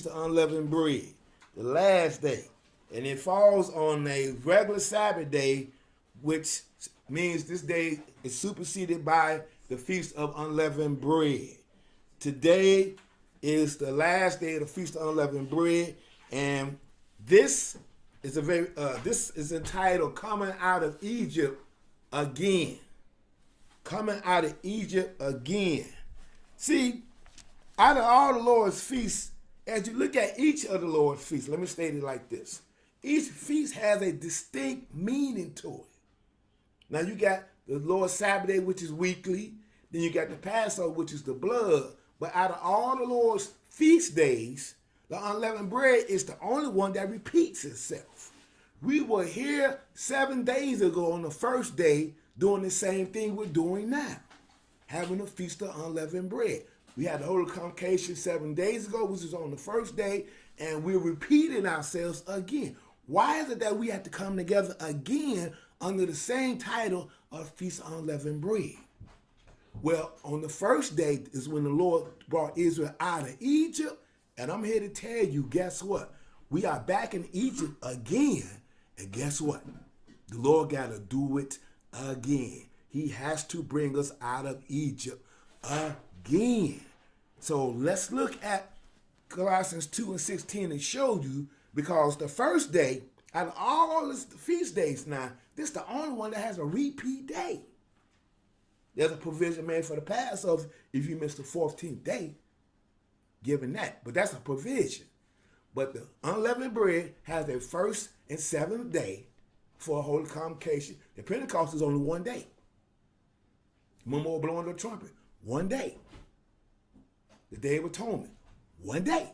the unleavened bread, the last day. And it falls on a regular Sabbath day, which means this day is superseded by the Feast of Unleavened Bread. Today is the last day of the Feast of Unleavened Bread, and this this is entitled "Coming Out of Egypt Again." Coming out of Egypt again. See, out of all the Lord's feasts, as you look at each of the Lord's feasts, let me state it like this: each feast has a distinct meaning to it. Now you got the Lord's Sabbath day, which is weekly. Then you got the Passover, which is the blood. But out of all the Lord's feast days, the unleavened bread is the only one that repeats itself. We were here 7 days ago on the first day doing the same thing we're doing now, having a feast of unleavened bread. We had the Holy Convocation 7 days ago, which was on the first day, and we're repeating ourselves again. Why is it that we have to come together again under the same title of Feast of Unleavened Bread? Well, on the first day is when the Lord brought Israel out of Egypt, and I'm here to tell you, guess what? We are back in Egypt again, and guess what? The Lord got to do it again. He has to bring us out of Egypt again. So let's look at Colossians 2 and 16 and show you, because the first day, out of all the feast days now, this is the only one that has a repeat day. There's a provision made for the Passover if you miss the 14th day, given that. But that's a provision. But the unleavened bread has a first and seventh day for a holy convocation. The Pentecost is only 1 day. Memorial blowing the trumpet, 1 day. The Day of Atonement, 1 day.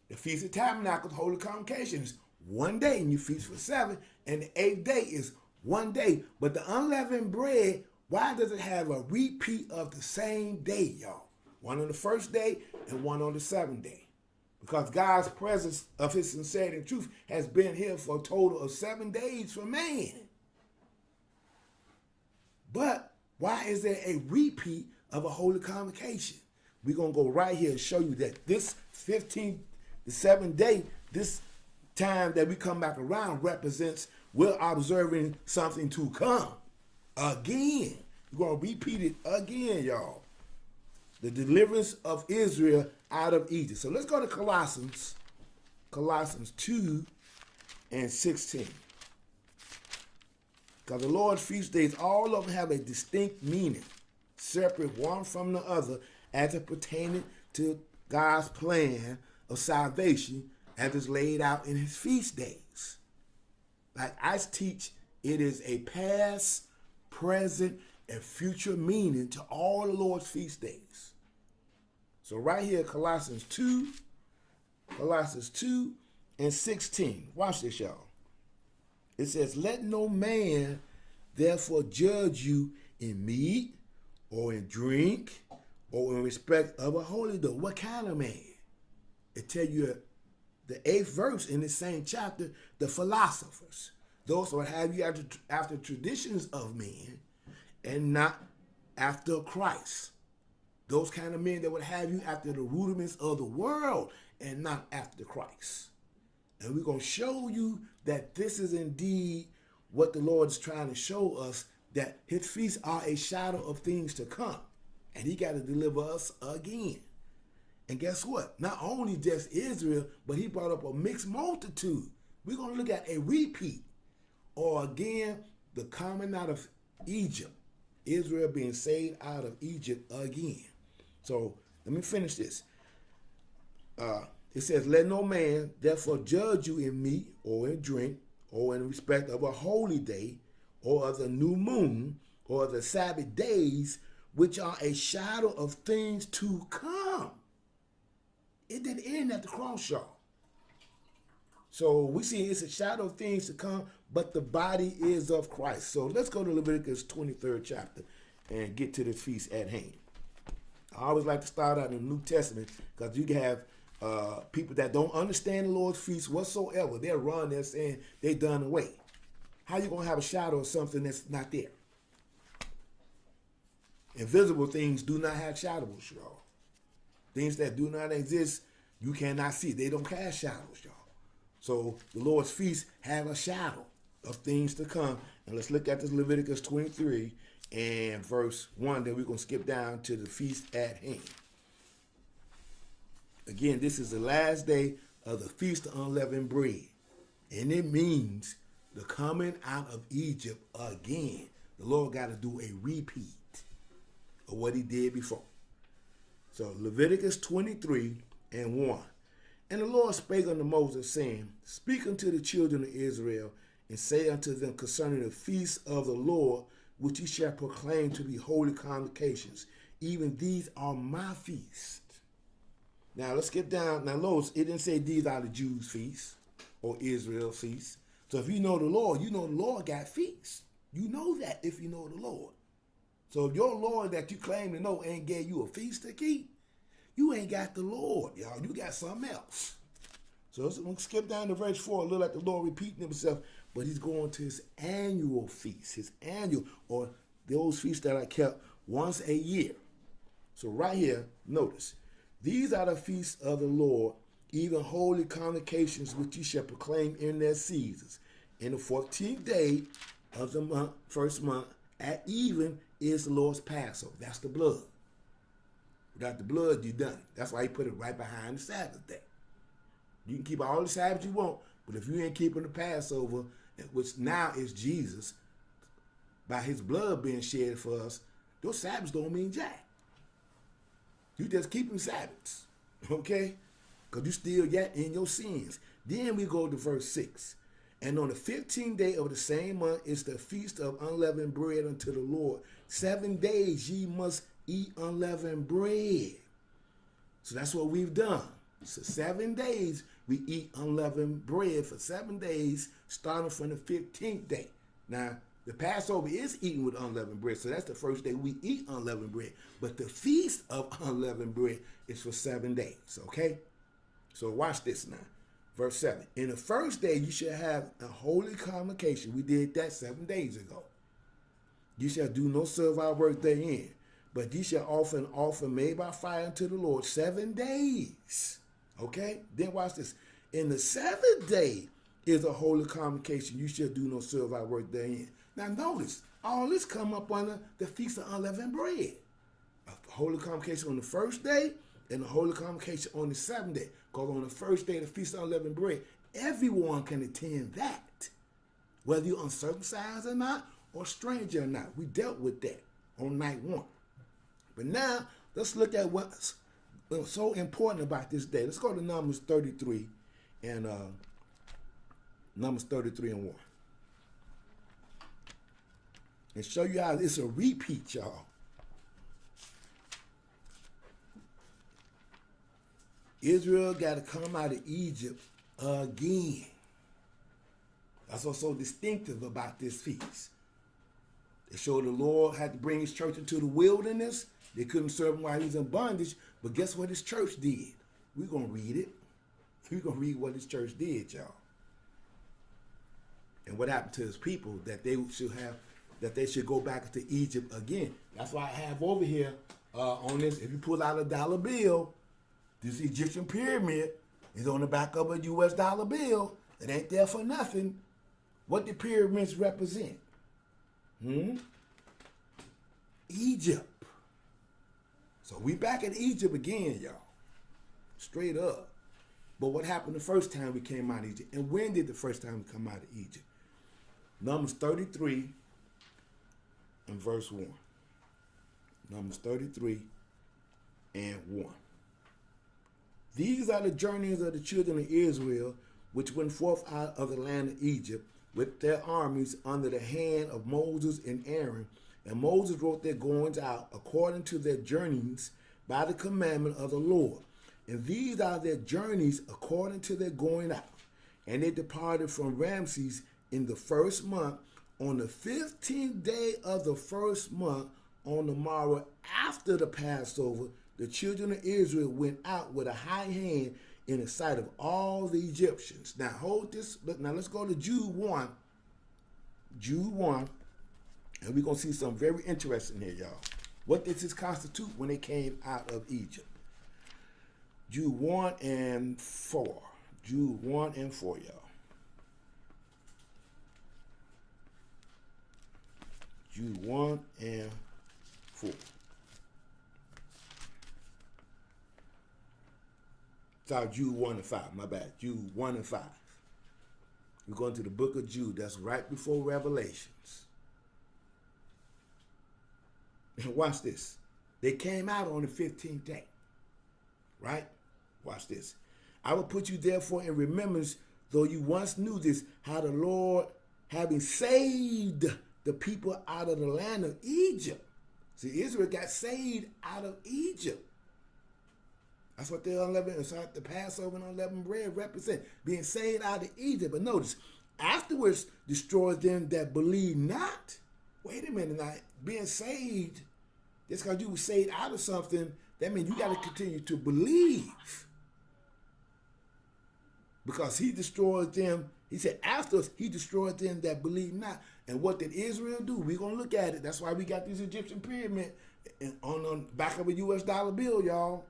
The Feast of Tabernacles, Holy Convocation is 1 day, and you feast for 7. And the 8th day is 1 day. But the unleavened bread, why does it have a repeat of the same day, y'all? One on the first day and one on the 7th day. Because God's presence of his sincerity and truth has been here for a total of 7 days for man. But why is there a repeat of a holy convocation? We're going to go right here and show you that this 15th, the 7th day, this time that we come back around represents we're observing something to come again. We're going to repeat it again, y'all. The deliverance of Israel out of Egypt. So let's go to Colossians 2 and 16. Because the Lord's feast days, all of them have a distinct meaning, separate one from the other, as it pertains to God's plan of salvation as it's laid out in his feast days. Like I teach, it is a past, present, and future meaning to all the Lord's feast days. So right here, Colossians 2 and 16. Watch this, y'all. It says, "Let no man therefore judge you in meat or in drink or in respect of a holy day." What kind of man? It tell you the 8th verse in the same chapter, the philosophers. Those who would have you after traditions of men and not after Christ. Those kind of men that would have you after the rudiments of the world and not after Christ. And we're going to show you that this is indeed what the Lord is trying to show us, that his feasts are a shadow of things to come. And he got to deliver us again. And guess what? Not only just Israel, but he brought up a mixed multitude. We're going to look at a repeat, or again, the coming out of Egypt. Israel being saved out of Egypt again. So let me finish this. It says, "Let no man therefore judge you in meat or in drink or in respect of a holy day or of the new moon or of the Sabbath days, which are a shadow of things to come." It didn't end at the cross, y'all. So we see it's a shadow of things to come, but the body is of Christ. So let's go to Leviticus 23rd chapter and get to the feast at hand. I always like to start out in the New Testament, because you can have people that don't understand the Lord's feast whatsoever. They'll run there saying they done away. How you going to have a shadow of something that's not there? Invisible things do not have shadows, y'all. Things that do not exist You cannot see. They don't cast shadows, y'all. So the Lord's feast have a shadow of things to come. And let's look at this Leviticus 23 and verse 1. Then we're going to skip down to the feast at hand. Again, this is the last day of the Feast of Unleavened Bread. And it means the coming out of Egypt again. The Lord got to do a repeat of what he did before. So Leviticus 23 and 1. And the Lord spake unto Moses, saying, Speak unto the children of Israel, and say unto them concerning the feast of the Lord, which ye shall proclaim to be holy convocations. Even these are my feasts. Now let's get down. Now notice, it didn't say these are the Jews' feasts or Israel's feasts. So if you know the Lord, you know the Lord got feasts. You know that if you know the Lord. So if your Lord that you claim to know ain't gave you a feast to keep, you ain't got the Lord, y'all. You got something else. So let's skip down to verse 4, a little like the Lord repeating himself, but he's going to his annual feast, his annual, or those feasts that are kept once a year. So right here, notice, these are the feasts of the Lord, even holy convocations which ye shall proclaim in their seasons. In the 14th day of the month, first month, at even is the Lord's Passover. That's the blood. Without the blood, you're done. That's why he put it right behind the Sabbath day. You can keep all the Sabbaths you want, but if you ain't keeping the Passover, which now is Jesus, by his blood being shed for us, those Sabbaths don't mean jack. You just keeping Sabbaths, okay? Because you still yet in your sins. Then we go to verse 6. And on the 15th day of the same month is the feast of unleavened bread unto the Lord. 7 days ye must eat unleavened bread. So that's what we've done. So 7 days we eat unleavened bread for 7 days, starting from the 15th day. Now, the Passover is eaten with unleavened bread, so that's the first day we eat unleavened bread. But the feast of unleavened bread is for 7 days, okay? So watch this now. Verse 7. In the first day you shall have a holy convocation. We did that 7 days ago. You shall do no servile work therein, but ye shall offer an offering made by fire unto the Lord 7 days. Okay? Then watch this. In the seventh day is a holy convocation. You shall do no servile work therein. Now notice, all this come up under the Feast of Unleavened Bread. A holy convocation on the first day and a holy convocation on the seventh day. Because on the first day, the Feast of Unleavened Bread, everyone can attend that. Whether you're uncircumcised or not, or stranger or not. We dealt with that on night 1. But now, let's look at what's so important about this day. Let's go to Numbers 33 and Numbers 33 and 1. And show you how it's a repeat, y'all. Israel got to come out of Egypt again. That's what's so distinctive about this feast. They showed the Lord had to bring his church into the wilderness. They couldn't serve him while he was in bondage. But guess what his church did? We're going to read it. We're going to read what his church did, y'all. And what happened to his people that they should go back into Egypt again. That's why I have over here on this, if you pull out a dollar bill, this Egyptian pyramid is on the back of a U.S. dollar bill. It ain't there for nothing. What the pyramids represent? Egypt. So we back in Egypt again, y'all. Straight up. But what happened the first time we came out of Egypt? And when did the first time we come out of Egypt? Numbers 33 and verse 1. Numbers 33 and 1. These are the journeys of the children of Israel, which went forth out of the land of Egypt with their armies under the hand of Moses and Aaron. And Moses wrote their goings out according to their journeys by the commandment of the Lord. And these are their journeys according to their going out. And they departed from Ramses in the first month, on the 15th day of the first month, on the morrow after the Passover. The children of Israel went out with a high hand in the sight of all the Egyptians. Now hold this. Now let's go to Jude 1. Jude 1. And we're going to see something very interesting here, y'all. What did this constitute when they came out of Egypt? Jude 1 and 4. Jude 1 and 4, y'all. Jude 1 and 4. Sorry, Jude 1 and 5. My bad. Jude 1 and 5. We're going to the book of Jude. That's right before Revelations. And watch this. They came out on the 15th day. Right? Watch this. I will put you therefore in remembrance, though you once knew this, how the Lord, having saved the people out of the land of Egypt. See, Israel got saved out of Egypt. That's what the Passover and unleavened bread represent, being saved out of Egypt. But notice, afterwards destroys them that believe not. Wait a minute now, being saved, just because you were saved out of something, that means you got to continue to believe. Because he destroyed them, he said, after he destroyed them that believe not. And what did Israel do? We're going to look at it. That's why we got these Egyptian pyramid on the back of a U.S. dollar bill, y'all.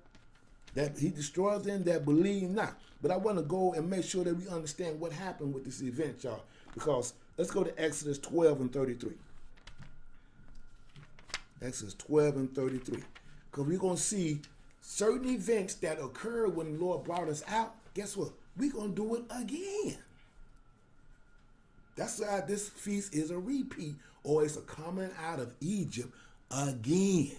That he destroys them that believe not. But I want to go and make sure that we understand what happened with this event, y'all. Because let's go to Exodus 12 and 33. Exodus 12 and 33. Because we're going to see certain events that occurred when the Lord brought us out. Guess what? We're going to do it again. That's why this feast is a repeat, or it's a coming out of Egypt again.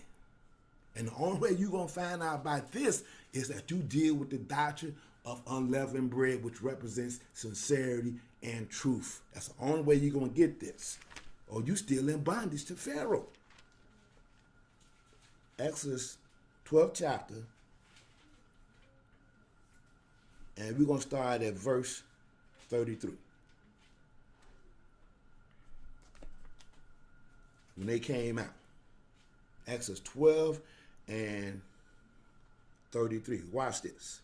And the only way you're going to find out about this is that you deal with the doctrine of unleavened bread, which represents sincerity and truth. That's the only way you're going to get this. Or you still in bondage to Pharaoh. Exodus 12th chapter. And we're going to start at verse 33. When they came out. Exodus 12 and 33. Watch this.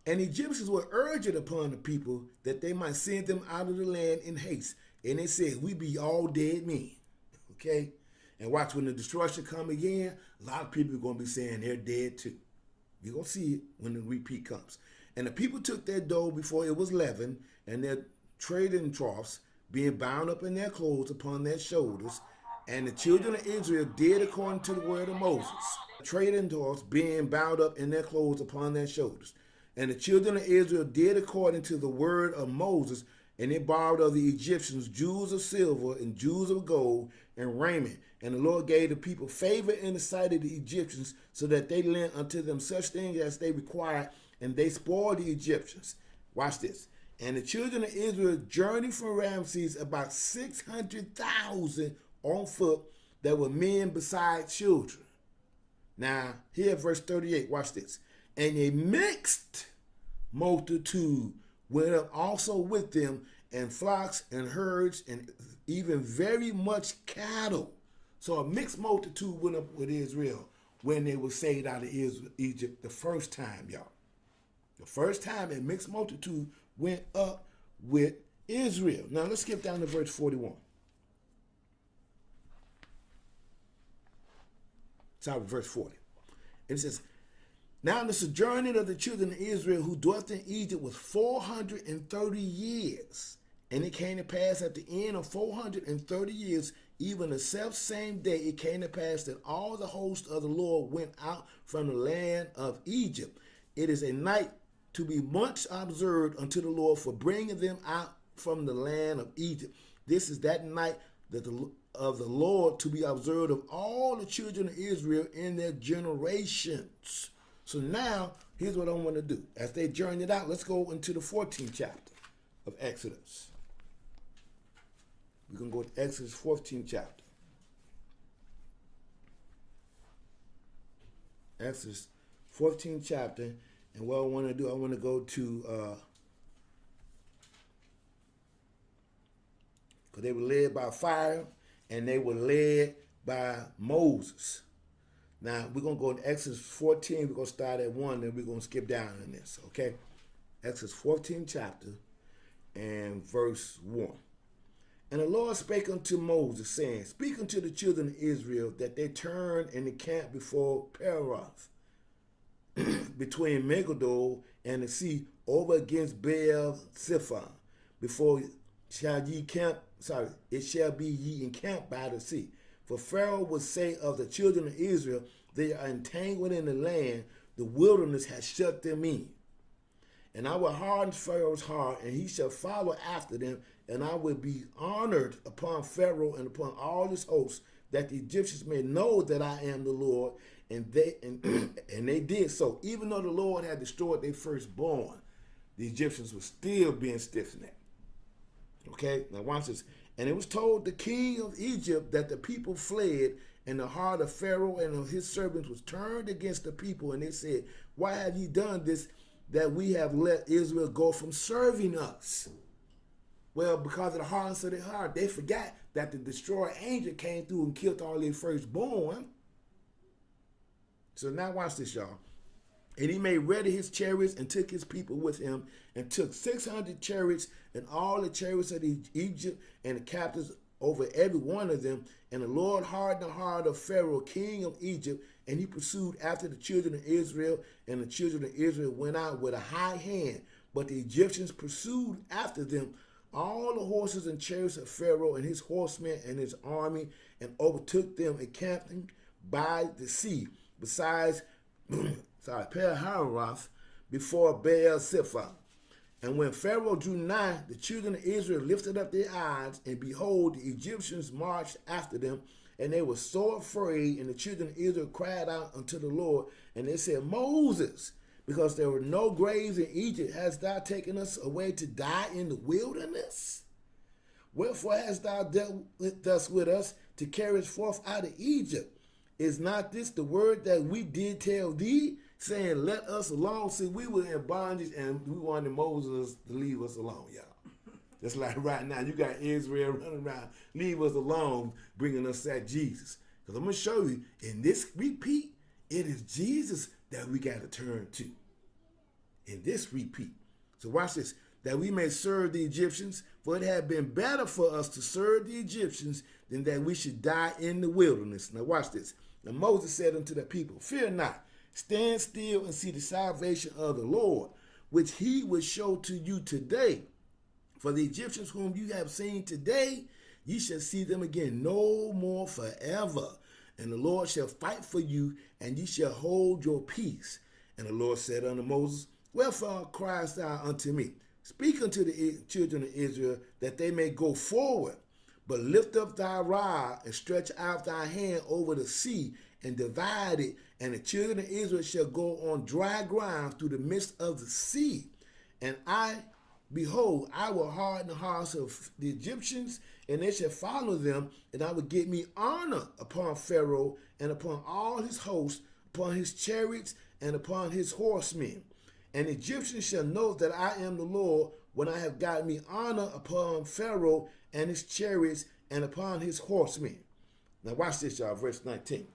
And the Egyptians were urgent upon the people that they might send them out of the land in haste. And they said, we be all dead men. Okay? And watch, when the destruction come again, a lot of people are going to be saying they're dead too. You're going to see it when the repeat comes. And the people took their dough before it was leavened, and their trading troughs, being bound up in their clothes upon their shoulders. And the children of Israel did according to the word of Moses. Trading troughs, being bound up in their clothes upon their shoulders. And the children of Israel did according to the word of Moses, and they borrowed of the Egyptians jewels of silver and jewels of gold and raiment. And the Lord gave the people favor in the sight of the Egyptians, so that they lent unto them such things as they required, and they spoiled the Egyptians. Watch this. And the children of Israel journeyed from Ramses about 600,000 on foot, that were men besides children. Now, here verse 38, watch this. And a mixed multitude went up also with them, and flocks and herds, and even very much cattle. So a mixed multitude went up with Israel when they were saved out of Egypt the first time, y'all. The first time a mixed multitude went up with Israel. Now let's skip down to verse 41. Sorry, verse 40. It says, now the sojourning of the children of Israel who dwelt in Egypt was 430 years. And it came to pass at the end of 430 years, even the self-same day, it came to pass that all the host of the Lord went out from the land of Egypt. It is a night to be much observed unto the Lord for bringing them out from the land of Egypt. This is that night that of the Lord to be observed of all the children of Israel in their generations. So now, here's what I want to do. As they journeyed out, let's go into the 14th chapter of Exodus. We're going to go to Exodus 14th chapter. Exodus 14th chapter. And what I want to do, I want to go to, because they were led by fire, and they were led by Moses. Now, we're going to go to Exodus 14. We're going to start at 1, then we're going to skip down in this, okay? Exodus 14th chapter and verse 1. And the Lord spake unto Moses, saying, speak unto the children of Israel that they turn and encamp before Peroth, between Megiddo and the sea over against Baal Zephon. Before shall ye camp, it shall be ye encamped by the sea. For Pharaoh will say of the children of Israel, they are entangled in the land, the wilderness has shut them in. And I will harden Pharaoh's heart, and he shall follow after them, and I will be honored upon Pharaoh and upon all his hosts, that the Egyptians may know that I am the Lord. And they did so. Even though the Lord had destroyed their firstborn, the Egyptians were still being stiff-necked. Okay, now watch this. And it was told the king of Egypt that the people fled, and the heart of Pharaoh and of his servants was turned against the people. And they said, why have ye done this, that we have let Israel go from serving us? Well, because of the hardness of their heart, they forgot that the destroyer angel came through and killed all their firstborn. So now watch this, y'all. And he made ready his chariots and took his people with him, and took 600 chariots and all the chariots of Egypt and the captains over every one of them. And the Lord hardened the heart of Pharaoh, king of Egypt, and he pursued after the children of Israel. And the children of Israel went out with a high hand, but the Egyptians pursued after them all the horses and chariots of Pharaoh and his horsemen and his army, and overtook them encamping by the sea, besides Pi-hahiroth, before Baal Zephon. And when Pharaoh drew nigh, the children of Israel lifted up their eyes, and behold, the Egyptians marched after them, and they were so afraid. And the children of Israel cried out unto the Lord, and they said, Moses, because there were no graves in Egypt, hast thou taken us away to die in the wilderness? Wherefore hast thou dealt thus with us, to carry us forth out of Egypt? Is not this the word that we did tell thee, saying, let us alone? See, we were in bondage, and we wanted Moses to leave us alone, y'all. Just like right now, you got Israel running around, leave us alone, bringing us that Jesus. Because I'm going to show you, in this repeat, it is Jesus that we got to turn to. In this repeat. So watch this. That we may serve the Egyptians, for it had been better for us to serve the Egyptians than that we should die in the wilderness. Now watch this. And Moses said unto the people, fear not, stand still and see the salvation of the Lord, which he will show to you today. For the Egyptians whom you have seen today, ye shall see them again no more forever. And the Lord shall fight for you, and ye shall hold your peace. And the Lord said unto Moses, wherefore criest thou unto me? Speak unto the children of Israel, that they may go forward. But lift up thy rod, and stretch out thy hand over the sea, and divide it, and the children of Israel shall go on dry ground through the midst of the sea. And behold, I will harden the hearts of the Egyptians, and they shall follow them, and I will give me honor upon Pharaoh, and upon all his hosts, upon his chariots, and upon his horsemen. And the Egyptians shall know that I am the Lord, when I have gotten me honor upon Pharaoh and his chariots, and upon his horsemen. Now watch this, y'all, verse 19.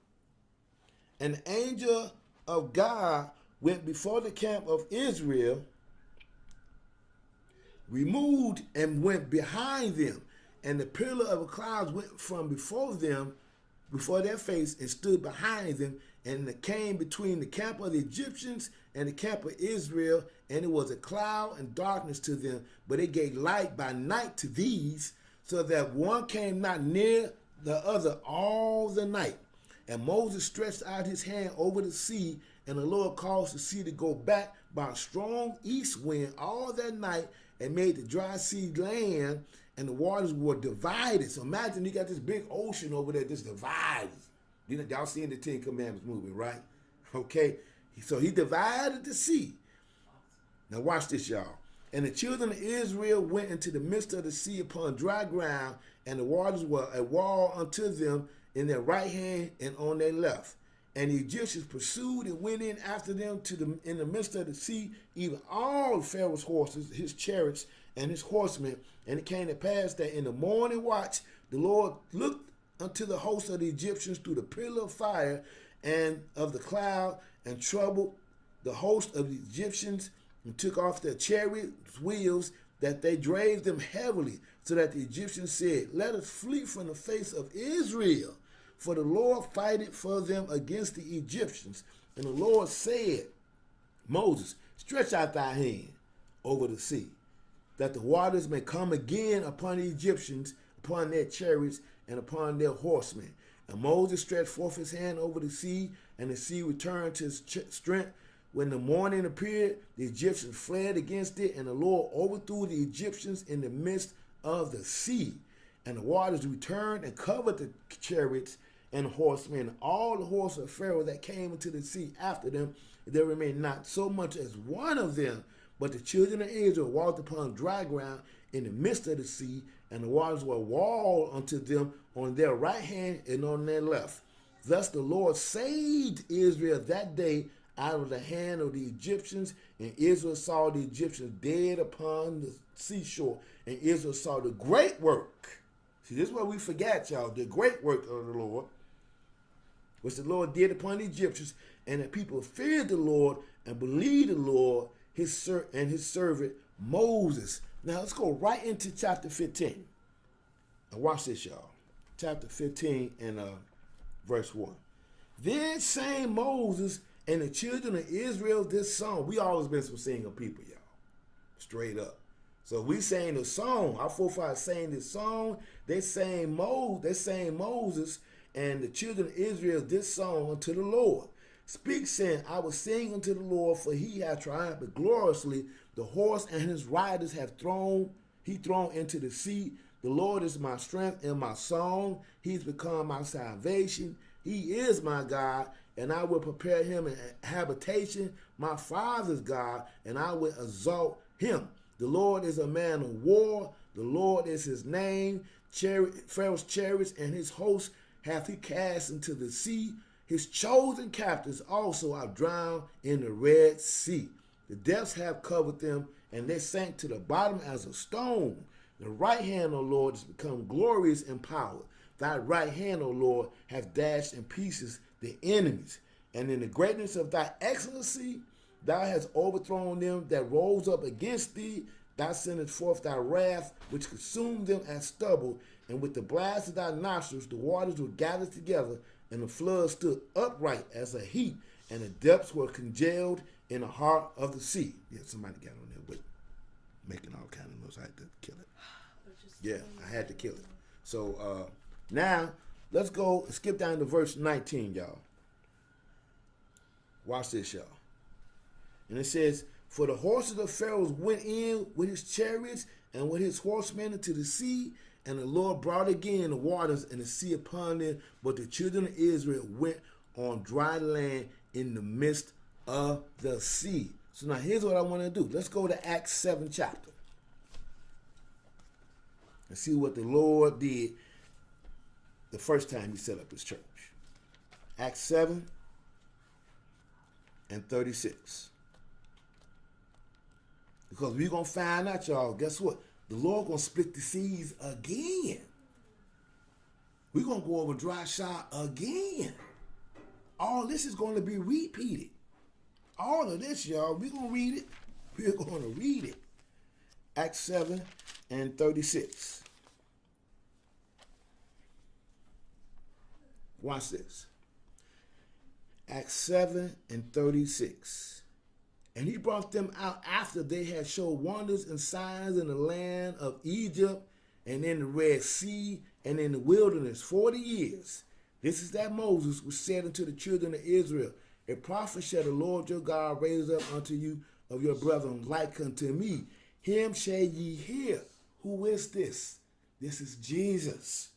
And the angel of God went before the camp of Israel, removed and went behind them, and the pillar of a cloud went from before them, before their face, and stood behind them, and it came between the camp of the Egyptians and the camp of Israel, and it was a cloud and darkness to them, but it gave light by night to these, so that one came not near the other all the night. And Moses stretched out his hand over the sea, and the Lord caused the sea to go back by a strong east wind all that night, and made the dry sea land, and the waters were divided. So imagine you got this big ocean over there, just divided. You know, y'all seeing the Ten Commandments movie, right? Okay, so he divided the sea. Now watch this, y'all. And the children of Israel went into the midst of the sea upon dry ground, and the waters were a wall unto them in their right hand and on their left. And the Egyptians pursued and went in after them in the midst of the sea, even all Pharaoh's horses, his chariots, and his horsemen. And it came to pass that in the morning watch, the Lord looked unto the host of the Egyptians through the pillar of fire and of the cloud, and troubled the host of the Egyptians, and took off their chariots' wheels, that they drave them heavily, so that the Egyptians said, let us flee from the face of Israel, for the Lord fighteth for them against the Egyptians. And the Lord said, Moses, stretch out thy hand over the sea, that the waters may come again upon the Egyptians, upon their chariots, and upon their horsemen. And Moses stretched forth his hand over the sea, and the sea returned to its strength. When the morning appeared, the Egyptians fled against it, and the Lord overthrew the Egyptians in the midst of the sea. And the waters returned and covered the chariots and horsemen, and all the horses of Pharaoh that came into the sea after them. There remained not so much as one of them, but the children of Israel walked upon dry ground in the midst of the sea, and the waters were walled unto them on their right hand and on their left. Thus the Lord saved Israel that day out of the hand of the Egyptians, and Israel saw the Egyptians dead upon the seashore, and Israel saw the great work. See, this is what we forgot, y'all, the great work of the Lord, which the Lord did upon the Egyptians, and the people feared the Lord and believed the Lord and his servant Moses. Now let's go right into chapter 15. Now watch this, y'all. Chapter 15 and verse 1. Then sang Moses and the children of Israel this song. We always been some singing people, y'all. Straight up. So we sang the song. Our forefathers sang this song. They sang Moses and the children of Israel this song unto the Lord. Speak, saying, I will sing unto the Lord, for he hath triumphed gloriously. The horse and his riders thrown into the sea. The Lord is my strength and my song. He's become my salvation. He is my God, and I will prepare him an habitation, my father's God, and I will exalt him. The Lord is a man of war. The Lord is his name. Pharaoh's chariots and his hosts hath he cast into the sea. His chosen captives also are drowned in the Red Sea. The depths have covered them, and they sank to the bottom as a stone. The right hand, O Lord, has become glorious in power. Thy right hand, O Lord, hath dashed in pieces the enemies. And in the greatness of thy excellency, thou hast overthrown them that rose up against thee. Thou sendest forth thy wrath, which consumed them as stubble. And with the blast of thy nostrils, the waters were gathered together, and the flood stood upright as a heap, and the depths were congealed in the heart of the sea. Yeah, somebody got on there with making all kind of noise. I had to kill it. Yeah, I had to kill it. So now let's go and skip down to verse 19, y'all. Watch this, y'all. And it says, for the horses of Pharaoh went in with his chariots and with his horsemen into the sea, and the Lord brought again the waters and the sea upon them, but the children of Israel went on dry land in the midst of the sea. So now here's what I want to do. Let's go to Acts 7 chapter and see what the Lord did the first time he set up his church. Acts 7 and 36. Because we're going to find out, y'all, guess what? The Lord going to split the seas again. We're going to go over dry shod again. All this is going to be repeated. All of this, y'all, we're going to read it. We're going to read it. Acts 7 and 36. Watch this. Acts 7 and 36. And he brought them out after they had showed wonders and signs in the land of Egypt and in the Red Sea and in the wilderness 40 years. This is that Moses was said unto the children of Israel, a prophet shall the Lord your God raise up unto you of your brethren like unto me. Him shall ye hear. Who is this? This is Jesus.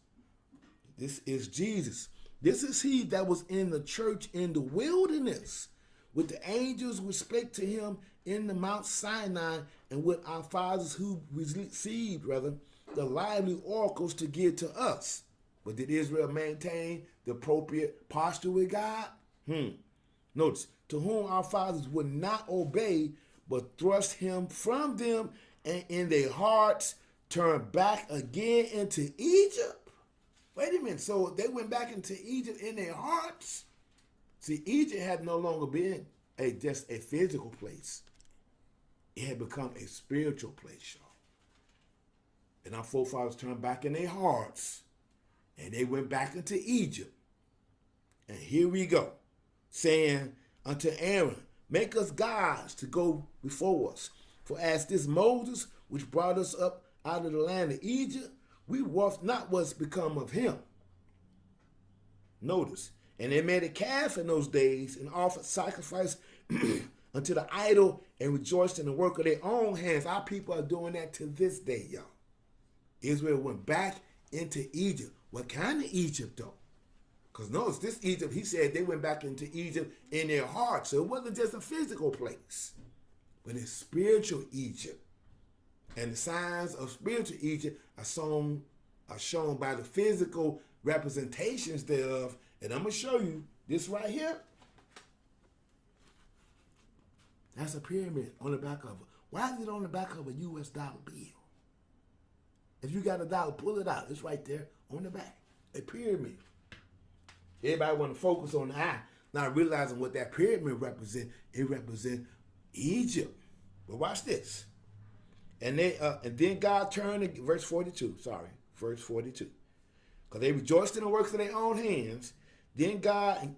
This is Jesus. This is he that was in the church in the wilderness, with the angels which spake to him in the Mount Sinai, and with our fathers who received, the lively oracles to give to us. But did Israel maintain the appropriate posture with God? Notice, to whom our fathers would not obey, but thrust him from them, and in their hearts turned back again into Egypt. Wait a minute, so they went back into Egypt in their hearts? See, Egypt had no longer been just a physical place. It had become a spiritual place, y'all. And our forefathers turned back in their hearts, and they went back into Egypt. And here we go, saying unto Aaron, Make us gods to go before us. For as this Moses, which brought us up out of the land of Egypt, we wot not what's become of him. Notice, and they made a calf in those days and offered sacrifice unto the idol and rejoiced in the work of their own hands. Our people are doing that to this day, y'all. Israel went back into Egypt. What kind of Egypt, though? Because notice, this Egypt, he said they went back into Egypt in their heart. So it wasn't just a physical place, but it's spiritual Egypt. And the signs of spiritual Egypt are shown by the physical representations thereof. And I'm going to show you this right here. That's a pyramid on the back of it. Why is it on the back of a U.S. dollar bill? If you got a dollar, pull it out. It's right there on the back. A pyramid. Everybody want to focus on the eye, not realizing what that pyramid represents. It represents Egypt. But watch this. And then God turned, verse 42, verse 42. Because they rejoiced in the works of their own hands. Then God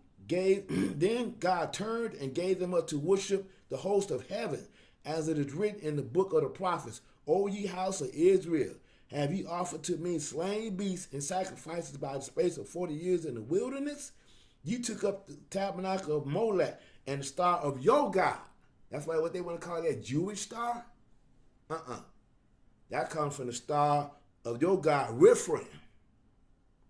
turned and gave them up to worship the host of heaven, as it is written in the book of the prophets. O ye house of Israel, have ye offered to me slain beasts and sacrifices by the space of 40 years in the wilderness? You took up the tabernacle of Molech and the star of your God. That's why what they want to call that Jewish star? That comes from the star of your God, Rifraim.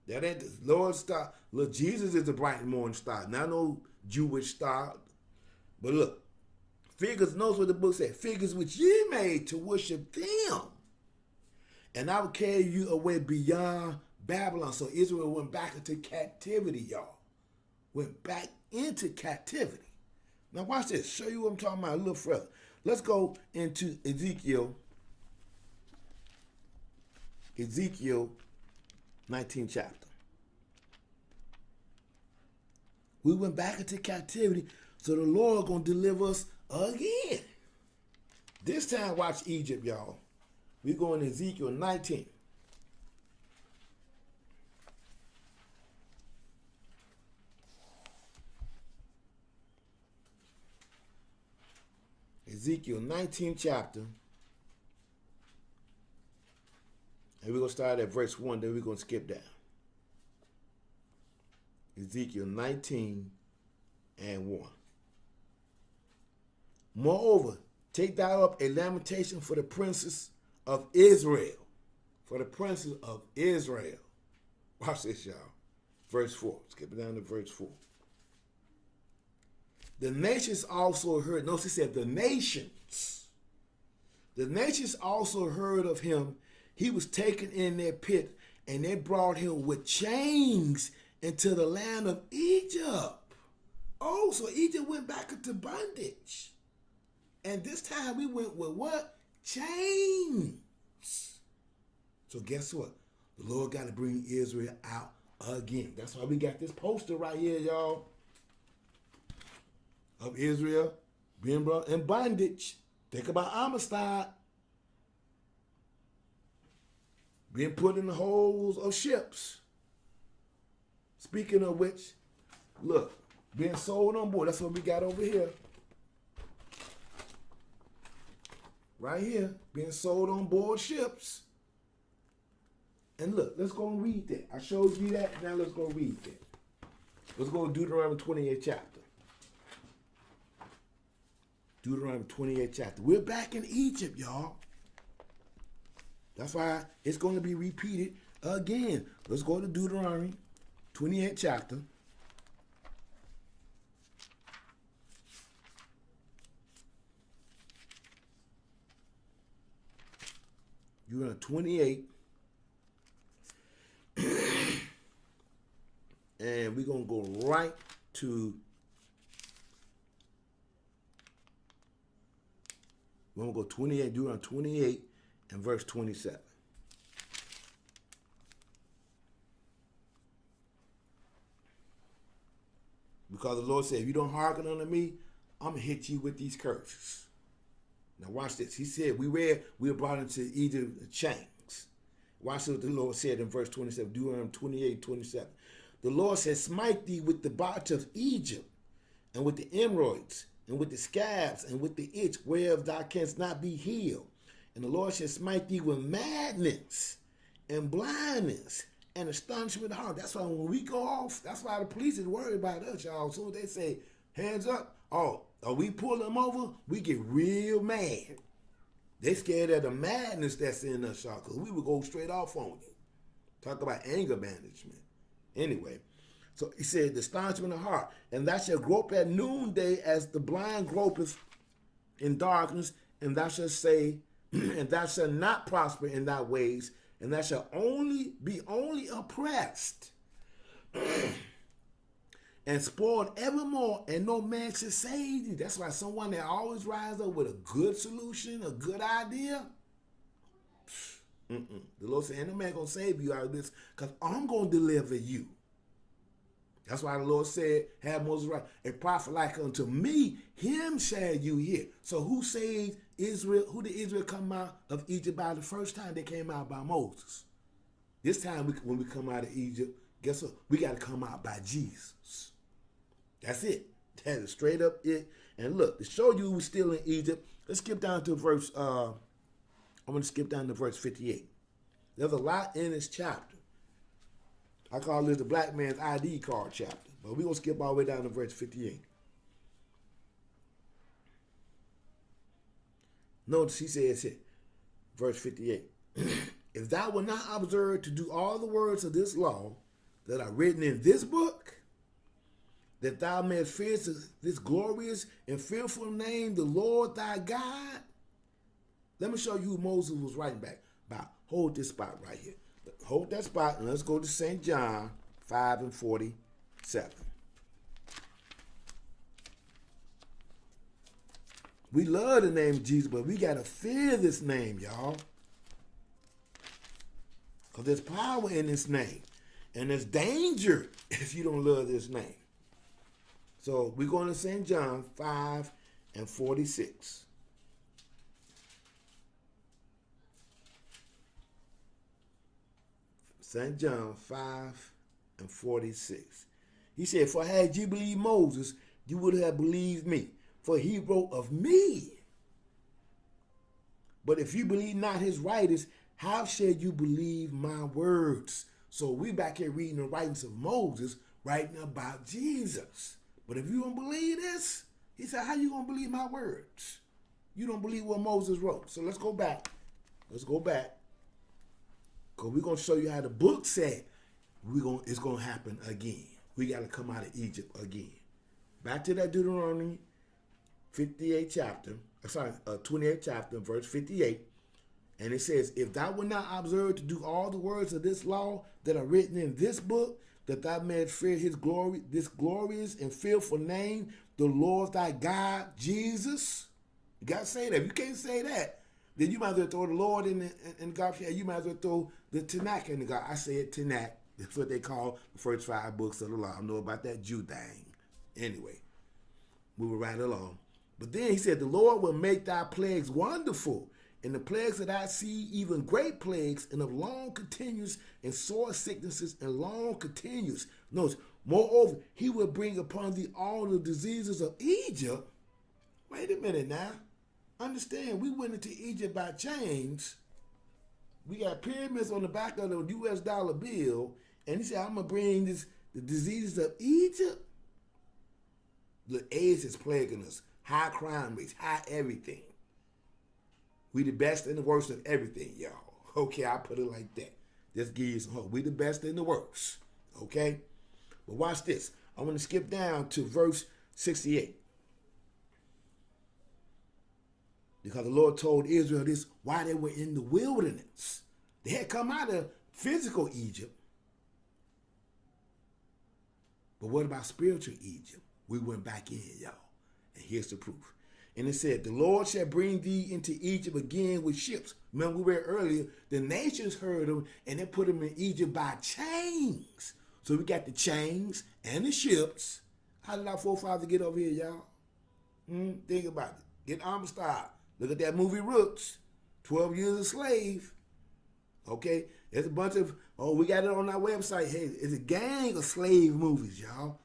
That ain't the Lord's star. Look, Jesus is the bright morning star, not no Jewish star. But look, figures, knows what the book said, figures which ye made to worship them. And I will carry you away beyond Babylon. So Israel went back into captivity, y'all. Went back into captivity. Now watch this. Show you what I'm talking about a little further. Let's go into Ezekiel 19th chapter. We went back into captivity, so the Lord going to deliver us again. This time, watch Egypt, y'all. We're going to Ezekiel 19. Ezekiel 19th chapter. And we're going to start at verse 1, then we're going to skip down. Ezekiel 19 and 1. Moreover, take thou up a lamentation for the princes of Israel. For the princes of Israel. Watch this, y'all. Verse 4. Skip it down to verse 4. The nations also heard. Notice he said the nations. The nations also heard of him. He was taken in their pit, and they brought him with chains into the land of Egypt. Oh, so Egypt went back into bondage. And this time we went with what? Chains. So guess what? The Lord got to bring Israel out again. That's why we got this poster right here, y'all, of Israel being brought in bondage. Think about Amistad. Being put in the holes of ships. Speaking of which, look, being sold on board. That's what we got over here. Right here, being sold on board ships. And look, let's go and read that. I showed you that. Now let's go read that. Let's go to Deuteronomy 28th chapter. Deuteronomy 28th chapter. We're back in Egypt, y'all. That's why it's going to be repeated again. Let's go to Deuteronomy 28th chapter. Deuteronomy 28. And we're going to go right to, we're going to go 28, Deuteronomy 28 and verse 27. Because the Lord said, if you don't hearken unto me, I'm going to hit you with these curses. Now watch this. He said, we were brought into Egypt in chains. Watch what the Lord said in verse 27, Deuteronomy 28, 27. The Lord said, smite thee with the botch of Egypt, and with the emerods, and with the scabs, and with the itch whereof thou canst not be healed. And the Lord shall smite thee with madness and blindness and astonishment of heart. That's why when we go off, that's why the police is worried about us, y'all. As soon as they say, hands up, we pull them over, we get real mad. They scared of the madness that's in us, y'all, because we would go straight off on you. Talk about anger management. Anyway, so he said, the astonishment of heart, and thou shalt grope at noonday as the blind gropeth in darkness, and thou shalt say, and thou shalt not prosper in thy ways, and thou shalt be only oppressed and spoiled evermore, and no man shall save thee. That's why someone that always rises up with a good solution, a good idea, the Lord said, ain't no man gonna save you out of this, because I'm gonna deliver you. That's why the Lord said, have Moses write, a prophet like unto me, him shall you hear. So who saved Israel? Who did Israel come out of Egypt by the first time? They came out by Moses. This time, when we come out of Egypt, guess what? We got to come out by Jesus. That's it. That is straight up it. And look, to show you we're still in Egypt, let's skip down to verse, I'm going to skip down to verse 58. There's a lot in this chapter. I call this the black man's ID card chapter. But we're going to skip all the way down to verse 58. Notice he says here, verse 58. If thou wilt not observe to do all the words of this law that are written in this book, that thou mayest fear this glorious and fearful name, the Lord thy God. Let me show you who Moses was writing back about. Hold this spot right here. Hold that spot and let's go to St. John 5:47. We love the name of Jesus, but we got to fear this name, y'all. Because there's power in this name. And there's danger if you don't love this name. So we're going to St. John 5:46. St. John 5:46. He said, for had you believed Moses, you would have believed me, for he wrote of me. But if you believe not his writings, how shall you believe my words? So we back here reading the writings of Moses, writing about Jesus. But if you don't believe this, he said, how you going to believe my words? You don't believe what Moses wrote. So let's go back. Let's go back. Because we're going to show you how the book said it's going to happen again. We got to come out of Egypt again. Back to that Deuteronomy 28th chapter, verse 58. And it says, if thou wilt not observe to do all the words of this law that are written in this book, that thou mayest fear his glory, this glorious and fearful name, the Lord thy God, Jesus. You got to say that. If you can't say that, then you might as well throw the Lord in the garbage. You might as well throw the Tanakh in the garbage. I say it Tanakh. That's what they call the first 5 books of the law. I know about that Jew thing. Anyway, moving right along. But then he said, the Lord will make thy plagues wonderful, and the plagues that I see, even great plagues, and of long continuance, and sore sicknesses, and long continuance. Notice, moreover, he will bring upon thee all the diseases of Egypt. Wait a minute now. Understand, we went into Egypt by chains. We got pyramids on the back of the U.S. dollar bill, and he said, I'm going to bring the diseases of Egypt. The AIDS is plaguing us. High crime rates, high everything. We the best and the worst of everything, y'all. Okay, I put it like that. Just give you some hope. We the best and the worst. Okay? But watch this. I'm going to skip down to verse 68. Because the Lord told Israel this while they were in the wilderness. They had come out of physical Egypt. But what about spiritual Egypt? We went back in, y'all. And here's the proof. And it said, the Lord shall bring thee into Egypt again with ships. Remember we read earlier, the nations heard them and they put them in Egypt by chains. So we got the chains and the ships. How did our forefathers get over here, y'all? Think about it. Get Amistad. Look at that movie Roots. 12 years a slave. Okay? There's a bunch of, we got it on our website. Hey, it's a gang of slave movies, y'all.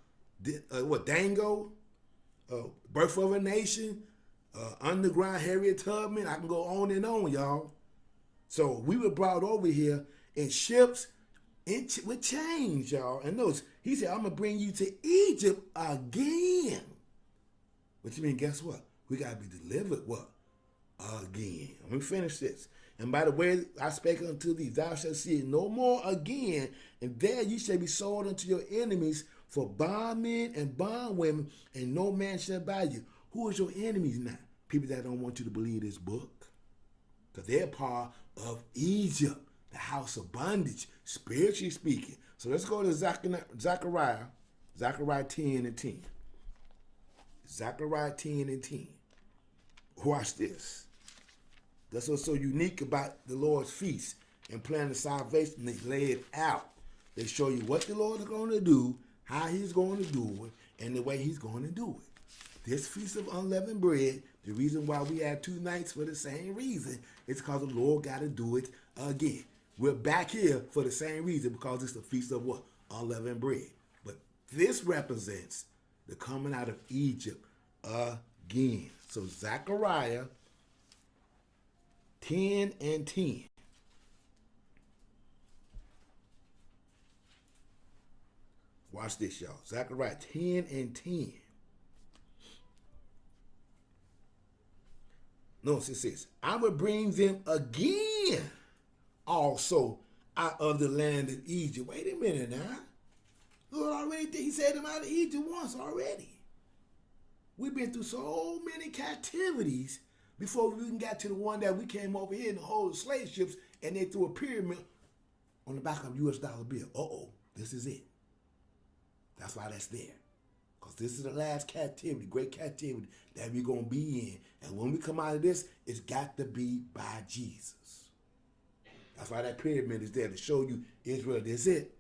Dango? Birth of a Nation, Underground Harriet Tubman. I can go on and on, y'all. So we were brought over here in ships with chains, y'all. And notice, he said, I'm going to bring you to Egypt again. Which means, guess what? We got to be delivered, what? Again. Let me finish this. And by the way, I spake unto thee, thou shalt see it no more again, and there you shall be sold unto your enemies for bondmen and bondwomen, and no man shall buy you. Who is your enemies now? People that don't want you to believe this book. Because they're part of Egypt, the house of bondage, spiritually speaking. So let's go to Zechariah 10 and 10. Zechariah 10 and 10. Watch this. That's what's so unique about the Lord's feast and plan of salvation. They lay it out. They show you what the Lord is going to do, how he's going to do it, and the way he's going to do it. This Feast of Unleavened Bread, the reason why we have 2 nights for the same reason, is because the Lord got to do it again. We're back here for the same reason, because it's the Feast of what? Unleavened Bread. But this represents the coming out of Egypt again. So Zechariah 10 and 10. Watch this, y'all. Zechariah 10 and 10. Notice it says, I will bring them again also out of the land of Egypt. Wait a minute now. Lord already did. He said them out of Egypt once already. We've been through so many captivities before we even got to the one that we came over here in the whole slave ships, and they threw a pyramid on the back of a U.S. dollar bill. Uh-oh, this is it. That's why that's there. Because this is the last captivity, great captivity that we're going to be in. And when we come out of this, it's got to be by Jesus. That's why that pyramid is there, to show you Israel, this is it.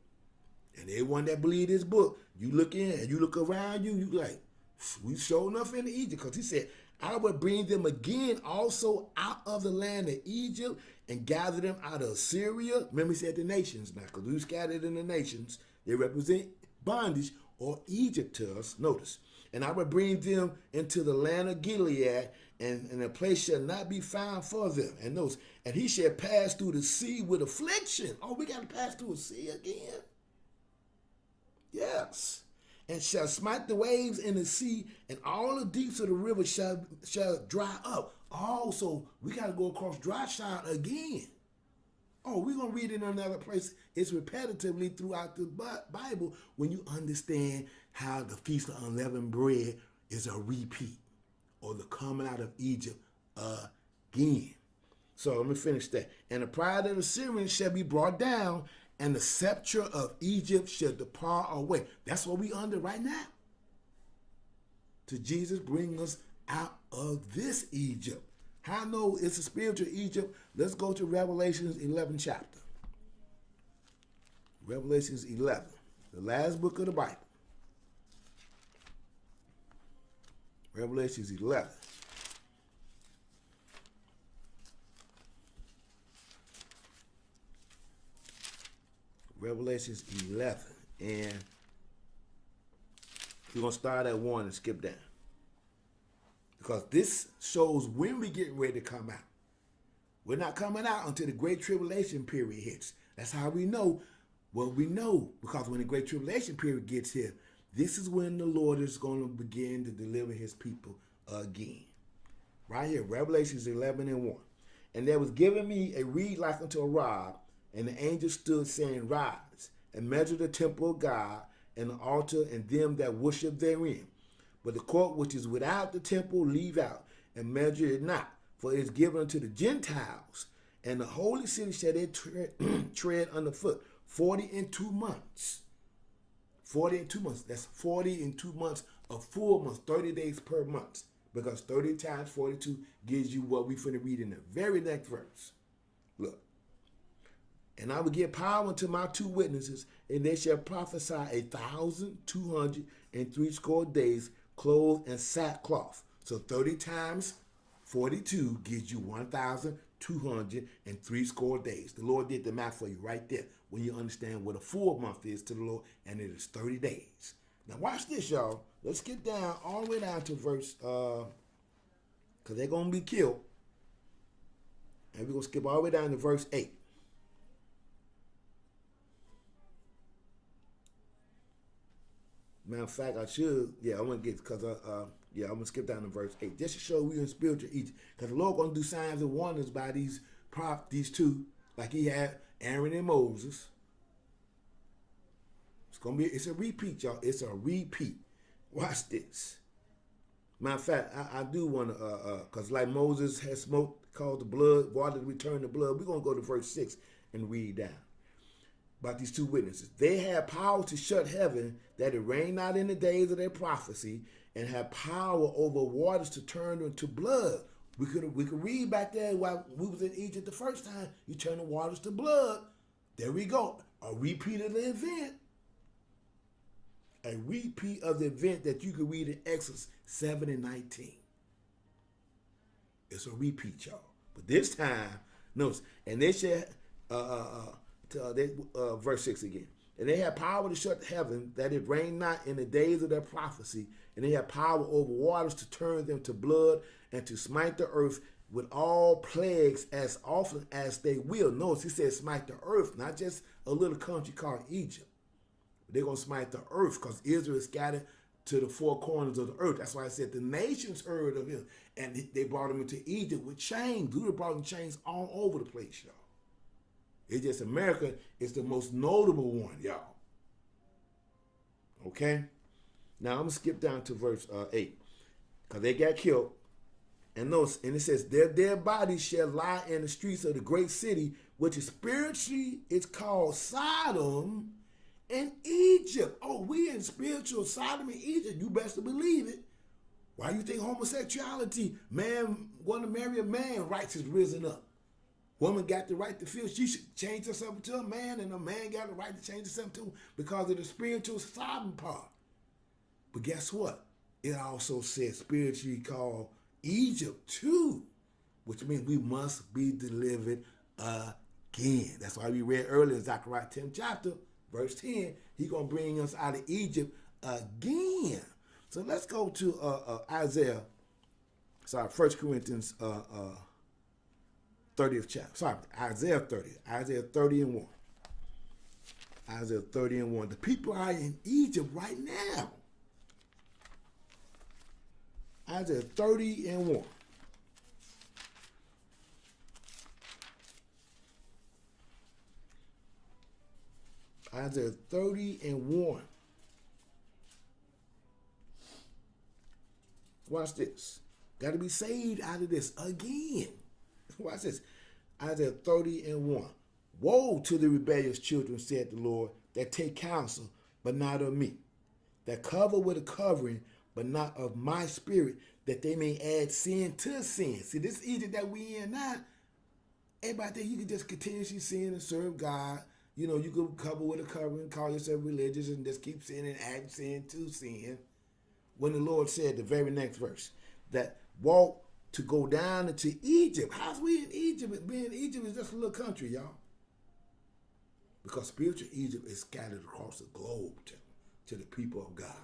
And everyone that believe this book, you look in and you look around you, you like, we show enough in Egypt. Because he said, I will bring them again also out of the land of Egypt and gather them out of Syria. Remember, he said the nations now, because we scattered in the nations. They represent bondage or Egypt to us. Notice. And I will bring them into the land of Gilead, and a place shall not be found for them. And notice, and he shall pass through the sea with affliction. Oh, we got to pass through a sea again? Yes. And shall smite the waves in the sea, and all the deeps of the river shall dry up. Also, we got to go across dry shod again. Oh, we're going to read it in another place. It's repetitively throughout the Bible when you understand how the Feast of Unleavened Bread is a repeat, or the coming out of Egypt again. So let me finish that. And the pride of the Syrians shall be brought down, and the scepter of Egypt shall depart away. That's what we under right now. To Jesus bring us out of this Egypt. How I know it's a spiritual Egypt? Let's go to Revelations 11 chapter. Revelations 11, the last book of the Bible. Revelations 11. Revelations 11. And we're going to start at 1 and skip down. Because this shows when we get ready to come out. We're not coming out until the Great Tribulation period hits. That's how we know what we know. Because when the Great Tribulation period gets here, this is when the Lord is going to begin to deliver his people again. Right here, Revelations 11 and 1. And there was given me a reed like unto a rod, and the angel stood saying, Rise, and measure the temple of God, and the altar, and them that worship therein. But the court which is without the temple leave out, and measure it not, for it is given unto the Gentiles, and the holy city shall they tread underfoot 40 and 2 months. 40 and 2 months. That's 40 and 2 months of full months, 30 days per month. Because 30 times 42 gives you what we finna read in the very next verse. Look. And I will give power unto my 2 witnesses, and they shall prophesy 1,260 days, clothed in sackcloth. So 30 times 42 gives you 1,260 days. The Lord did the math for you right there when you understand what a full month is to the Lord, and it is 30 days. Now watch this, y'all. Let's get down all the way down to verse, because they're going to be killed. And we're going to skip all the way down to verse 8. Matter of fact, I should, I want to get, because, I'm going to skip down to verse 8. Just to show we in spiritual Egypt. Because the Lord going to do signs and wonders by these these two, like he had Aaron and Moses. It's a repeat, y'all. It's a repeat. Watch this. Matter of fact, I do want to, because like Moses had smoke, caused the blood, water to return the blood. We're going to go to verse 6 and read down about these two witnesses. They had power to shut heaven, that it rain not in the days of their prophecy, and had power over waters to turn them to blood. We could read back there while we was in Egypt the first time. You turn the waters to blood. There we go. A repeat of the event. A repeat of the event that you can read in Exodus 7 and 19. It's a repeat, y'all. But this time, notice, and they said, verse 6 again. And they had power to shut heaven, that it rain not in the days of their prophecy. And they had power over waters to turn them to blood, and to smite the earth with all plagues as often as they will. Notice he said smite the earth, not just a little country called Egypt. They're going to smite the earth, because Israel is scattered to the four corners of the earth. That's why I said the nations heard of him. And they brought him into Egypt with chains. Judah brought him chains all over the place, y'all. It's just America is the most notable one, y'all. Okay? Now I'm going to skip down to verse 8. Because they got killed. And notice, and it says, their dead bodies shall lie in the streets of the great city, which is spiritually, it's called Sodom and Egypt. Oh, we in spiritual Sodom and Egypt. You best to believe it. Why you think homosexuality, man want to marry a man, rights has risen up? Woman got the right to feel she should change herself to a man, and a man got the right to change himself to because of the spiritual Sodom part. But guess what? It also says spiritually called Egypt too, which means we must be delivered again. That's why we read earlier in Zechariah 10th chapter, verse 10, he's going to bring us out of Egypt again. So let's go to Isaiah 1 Corinthians 30th chapter. Isaiah 30 and 1. Isaiah 30 and 1. The people are in Egypt right now. Isaiah 30 and 1. Isaiah 30 and 1. Watch this. Got to be saved out of this again. Watch this. Isaiah 30 and 1. Woe to the rebellious children, said the Lord, that take counsel, but not of me, that cover with a covering, but not of my spirit, that they may add sin to sin. See, this Egypt that we in now, everybody think you can just continuously sin and serve God. You know, you could cover with a covering, call yourself religious, and just keep sinning and add sin to sin. When the Lord said, the very next verse, that walk to go down into Egypt. How's we in Egypt? Being in Egypt is just a little country, y'all. Because spiritual Egypt is scattered across the globe to the people of God.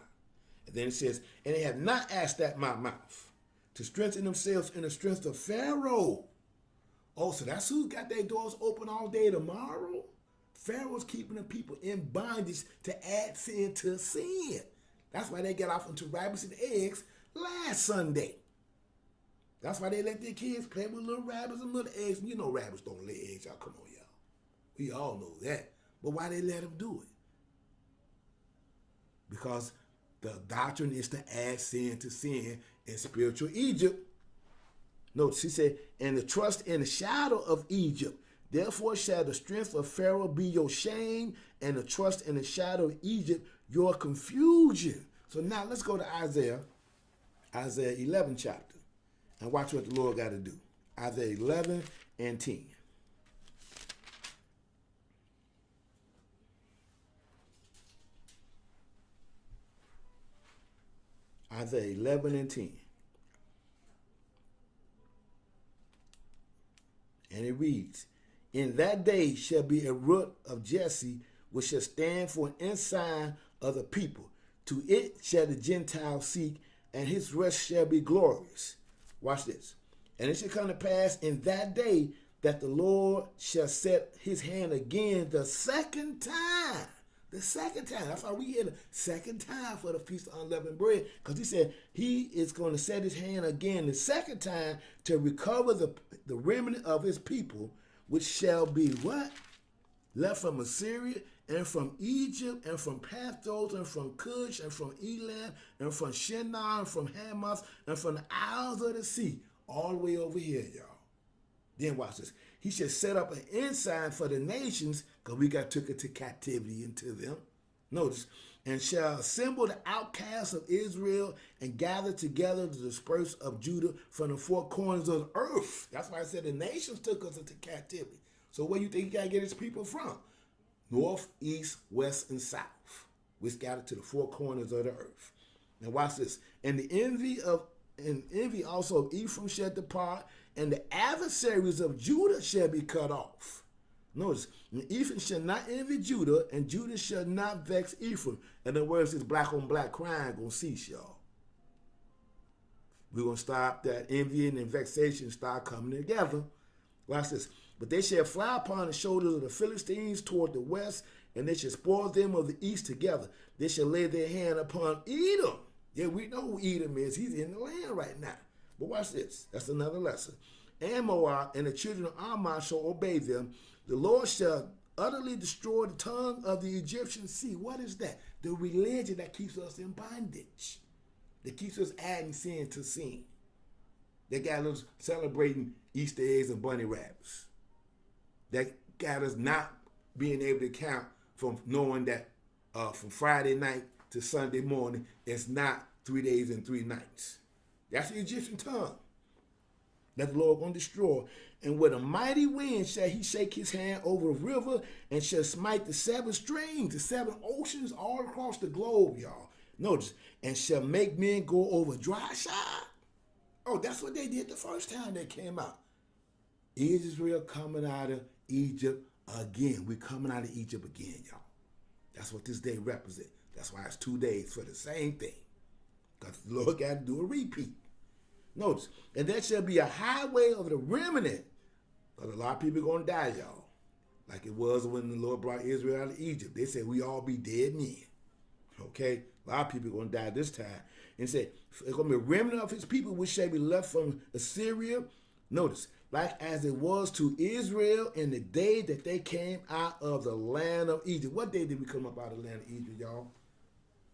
And then it says, and they have not asked at my mouth to strengthen themselves in the strength of Pharaoh. Oh, so that's who got their doors open all day tomorrow? Pharaoh's keeping the people in bondage to add sin to sin. That's why they got off into rabbits and eggs last Sunday. That's why they let their kids play with little rabbits and little eggs. You know rabbits don't lay eggs, y'all. Come on, y'all. We all know that. But why they let them do it? Because the doctrine is to add sin to sin in spiritual Egypt. Notice he said, and the trust in the shadow of Egypt. Therefore shall the strength of Pharaoh be your shame, and the trust in the shadow of Egypt your confusion. So now let's go to Isaiah 11 chapter, and watch what the Lord got to do. Isaiah 11 and 10. Isaiah 11 and 10. And it reads, in that day shall be a root of Jesse, which shall stand for an ensign of the people. To it shall the Gentiles seek, and his rest shall be glorious. Watch this. And it shall come to pass in that day that the Lord shall set his hand again the second time. The second time. That's why we hear the second time for the Feast of Unleavened Bread. Because he said he is going to set his hand again the second time to recover the remnant of his people, which shall be what? Left from Assyria and from Egypt and from Pathros and from Cush and from Elam and from Shinar and from Hamath and from the isles of the sea. All the way over here, y'all. Then watch this. He shall set up an ensign for the nations, because we got took into captivity into them. Notice, and shall assemble the outcasts of Israel and gather together the dispersed of Judah from the four corners of the earth. That's why I said the nations took us into captivity. So where you think he got to get his people from? North, east, west, and south. We scattered to the four corners of the earth. Now watch this. And the envy also of Ephraim shall depart, and the adversaries of Judah shall be cut off. Notice, Ephraim shall not envy Judah, and Judah shall not vex Ephraim. In other words, this black on black crime gonna cease, y'all. We're gonna stop that envying and vexation start coming together. Watch this. But they shall fly upon the shoulders of the Philistines toward the west, and they shall spoil them of the east together. They shall lay their hand upon Edom. Yeah, we know who Edom is. He's in the land right now. But watch this. That's another lesson. And Moab and the children of Ammon shall obey them. The Lord shall utterly destroy the tongue of the Egyptian sea. What is that? The religion that keeps us in bondage. That keeps us adding sin to sin. They got us celebrating Easter eggs and bunny rabbits. That got us not being able to count from knowing that from Friday night to Sunday morning, it's not 3 days and 3 nights. That's the Egyptian tongue that the Lord going to destroy. And with a mighty wind shall he shake his hand over a river and shall smite the 7 streams, the 7 oceans all across the globe, y'all. Notice, and shall make men go over dry shod. Oh, that's what they did the first time they came out. Israel coming out of Egypt again. We're coming out of Egypt again, y'all. That's what this day represents. That's why it's 2 days for the same thing. Because the Lord got to do a repeat. Notice, and there shall be a highway of the remnant. Because a lot of people are going to die, y'all. Like it was when the Lord brought Israel out of Egypt. They said we all be dead men. Okay? A lot of people are going to die this time. And said, it's going to be a remnant of his people which shall be left from Assyria. Notice, like as it was to Israel in the day that they came out of the land of Egypt. What day did we come up out of the land of Egypt, y'all?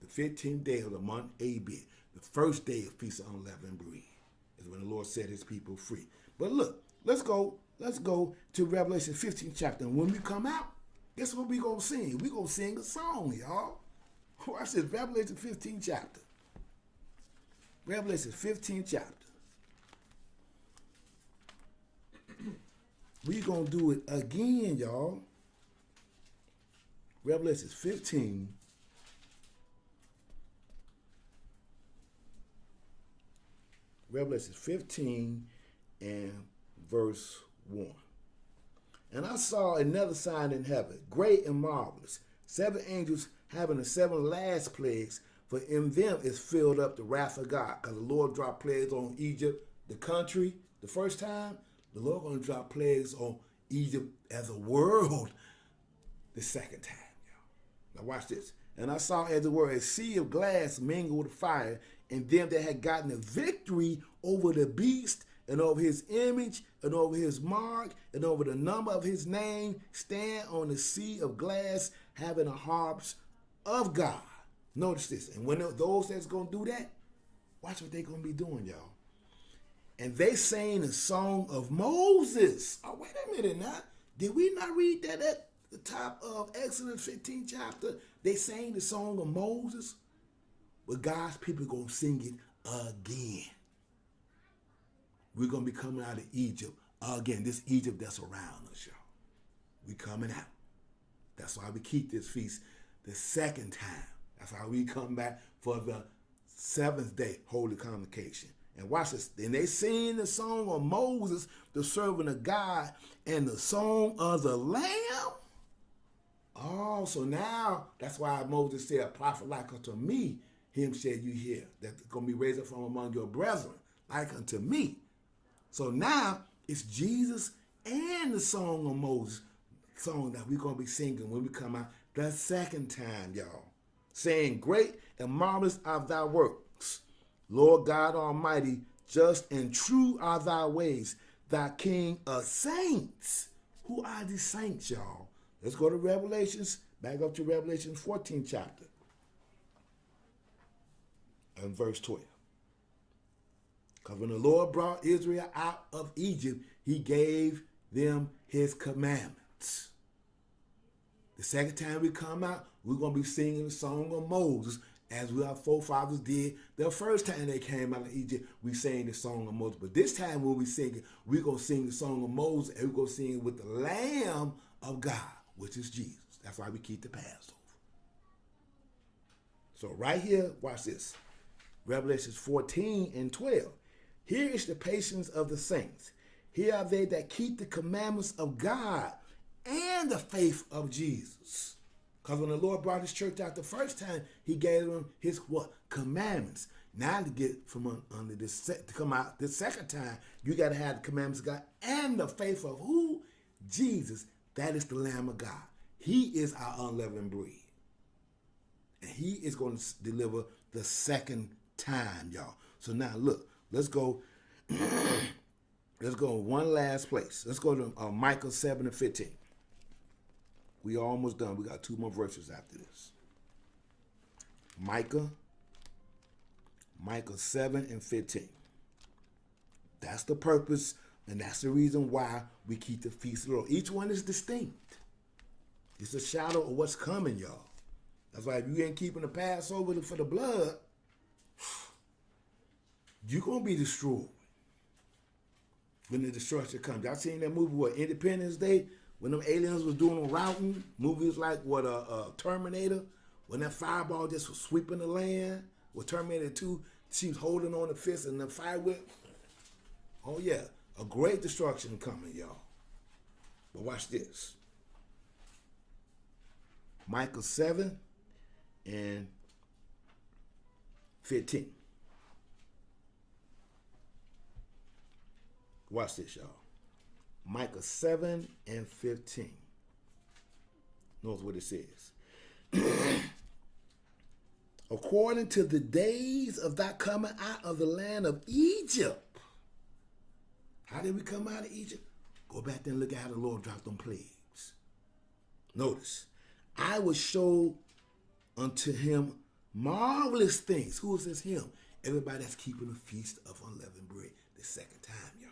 The 15th day of the month Abib. The first day of Feast of Unleavened Bread is when the Lord set his people free. But look, let's go to Revelation 15th chapter. And when we come out, guess what we're going to sing? We're going to sing a song, y'all. Watch this, Revelation 15th chapter. Revelation 15th chapter. We're going to do it again, y'all. Revelation 15. Revelation 15 and verse 1. And I saw another sign in heaven, great and marvelous, 7 angels having the 7 last plagues, for in them is filled up the wrath of God. Because the Lord dropped plagues on Egypt, the country, the first time. The Lord going to drop plagues on Egypt as a world the second time. Now watch this. And I saw, as it were, a sea of glass mingled with fire, and them that had gotten a victory over the beast, and over his image, and over his mark, and over the number of his name, stand on the sea of glass, having the harps of God. Notice this. And when those that's going to do that, watch what they're going to be doing, y'all. And they sang a song of Moses. Oh, wait a minute now. Did we not read that at the top of Exodus 15 chapter? They sang the song of Moses. But God's people are going to sing it again. We're going to be coming out of Egypt again. This Egypt that's around us, y'all. We coming out. That's why we keep this feast the second time. That's how we come back for the 7th day Holy Convocation. And watch this. Then they sing the song of Moses, the servant of God, and the song of the Lamb. Oh, so now that's why Moses said, a prophet like unto me, him said you hear, that's going to be raised up from among your brethren, like unto me. So now it's Jesus and the song of Moses, song that we're going to be singing when we come out the second time, y'all. Saying, great and marvelous are thy works, Lord God Almighty, just and true are thy ways, thy King of saints. Who are these saints, y'all? Let's go to Revelations, back up to Revelation 14 chapter and verse 12. Because when the Lord brought Israel out of Egypt, he gave them his commandments. The second time we come out, we're going to be singing the song of Moses, as our forefathers did the first time they came out of Egypt. We sang the song of Moses. But this time when we sing it, we're going to sing the song of Moses, and we're going to sing it with the Lamb of God, which is Jesus. That's why we keep the Passover. So right here, watch this. Revelations 14 and 12. Here is the patience of the saints. Here are they that keep the commandments of God and the faith of Jesus. Because when the Lord brought his church out the first time, he gave them his what? Commandments. Now to get from under this, to come out the second time, you got to have the commandments of God and the faith of who? Jesus. That is the Lamb of God. He is our unleavened bread. And he is going to deliver the second time, y'all. So now look, let's go. Let's go one last place. Let's go to Micah 7 and 15. We almost done. We got two more verses after this. Micah 7 and 15. That's the purpose, and that's the reason why we keep the feast of the Lord. Each one is distinct. It's a shadow of what's coming, y'all. That's why if you ain't keeping the Passover for the blood, you're going to be destroyed when the destruction comes. Y'all seen that movie, what, Independence Day? When them aliens was doing routing, movies like what Terminator, when that fireball just was sweeping the land, with Terminator 2, she was holding on the fist and the fire whip. Oh yeah, a great destruction coming, y'all. But watch this. Micah 7 and 15. Watch this, y'all. Micah 7 and 15. Knows what it says. According to the days of thy coming out of the land of Egypt. How did we come out of Egypt? Go back there and look at how the Lord dropped them plagues. Notice, I will show unto him marvelous things. Who is this him? Everybody that's keeping the feast of unleavened bread the second time, y'all.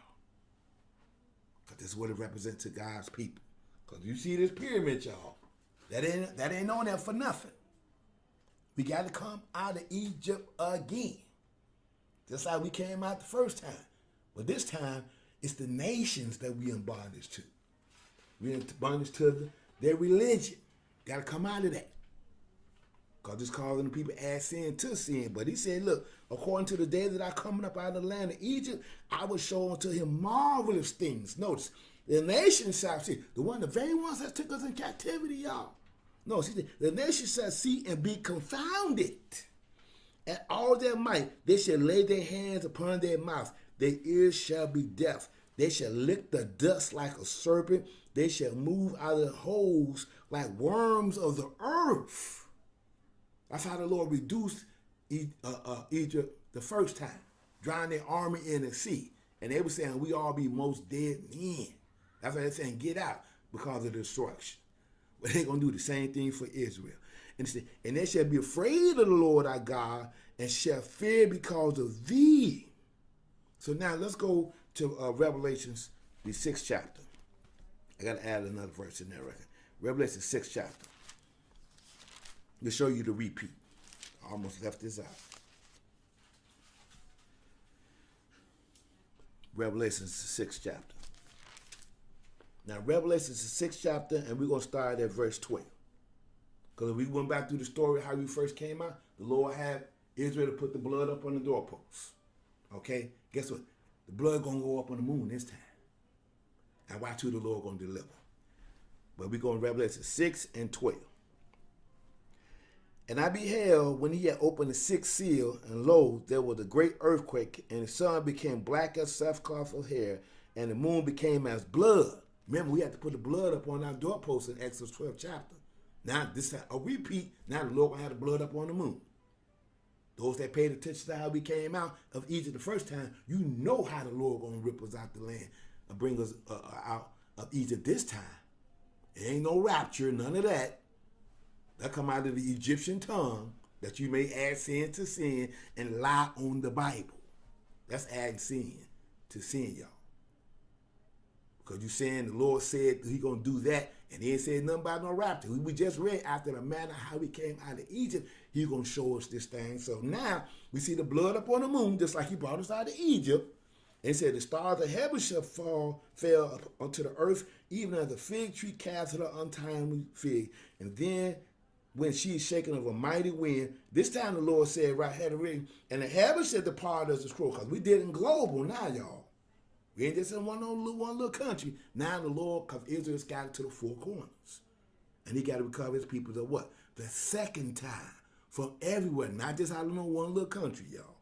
Because this is what it represents to God's people. Because you see this pyramid, y'all. That ain't on there for nothing. We got to come out of Egypt again. Just like we came out the first time. But this time, it's the nations that we in bondage to. We in bondage to their religion. Got to come out of that. Because it's causing the people add sin to sin. But he said, look, according to the day that I coming up out of the land of Egypt, I will show unto him marvelous things. Notice, the nations shall see. The very ones that took us in captivity, y'all. No, see, the nations shall see and be confounded. At all their might, they shall lay their hands upon their mouth. Their ears shall be deaf. They shall lick the dust like a serpent. They shall move out of the holes like worms of the earth. That's how the Lord reduced Egypt the first time, drawing their army in the sea. And they were saying, we all be most dead men. That's why they're saying, get out because of the destruction. But they're going to do the same thing for Israel. And they shall be afraid of the Lord our God and shall fear because of thee. So now let's go to Revelations, the 6th chapter. I got to add another verse in there, right? Revelation 6th chapter. To show you the repeat. I almost left this out. Revelation is the 6th chapter. Now, Revelation is the 6th chapter, and we're going to start at verse 12. Because if we went back through the story how we first came out, the Lord had Israel to put the blood up on the doorposts. Okay? Guess what? The blood going to go up on the moon this time. And watch who the Lord going to deliver. But we're going to Revelation 6 and 12. And I beheld when he had opened the sixth seal, and lo, there was a great earthquake, and the sun became black as sackcloth of hair, and the moon became as blood. Remember, we had to put the blood up on our doorpost in Exodus 12 chapter. Now, this is a repeat. Now the Lord going to have the blood up on the moon. Those that paid attention to how we came out of Egypt the first time, you know how the Lord going to rip us out the land and bring us out of Egypt this time. There ain't no rapture, none of that. That come out of the Egyptian tongue, that you may add sin to sin and lie on the Bible. That's adding sin to sin, y'all. Because you saying the Lord said he going to do that, and he ain't said nothing about no rapture. We just read after the manner how we came out of Egypt, he's going to show us this thing. So now we see the blood up on the moon, just like he brought us out of Egypt. And it said the stars of heaven fell unto the earth, even as the fig tree cast her untimely fig. And then when she is shaken of a mighty wind, this time the Lord said, right, had it written, and the heavens shall depart as a scroll, because we did in global now, y'all. We ain't just in one little country. Now the Lord, because Israel's got it to the four corners. And he got to recover his people to what? The second time from everywhere, not just out of one little country, y'all.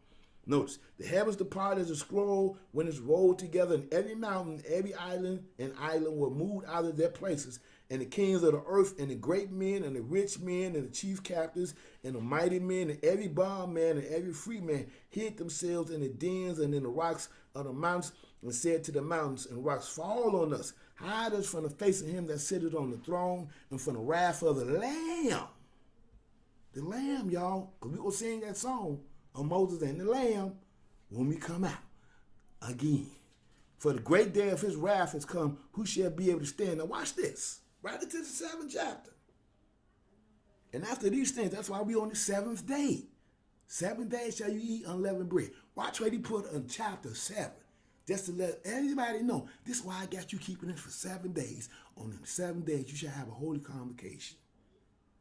Notice, the heavens departed as a scroll when it's rolled together, and every mountain, every island and island were moved out of their places. And the kings of the earth, and the great men, and the rich men, and the chief captains, and the mighty men, and every bondman, and every free man hid themselves in the dens and in the rocks of the mountains, and said to the mountains and rocks, fall on us, hide us from the face of him that sitteth on the throne, and from the wrath of the Lamb. The Lamb, y'all, because we're going to sing that song of Moses and the Lamb when we come out again. For the great day of his wrath has come, who shall be able to stand? Now watch this, right into the 7th chapter. And after these things, that's why we on the 7th day. 7 days shall you eat unleavened bread. Watch what he put in chapter 7. Just to let everybody know, this is why I got you keeping it for 7 days. On the 7 days, you shall have a holy convocation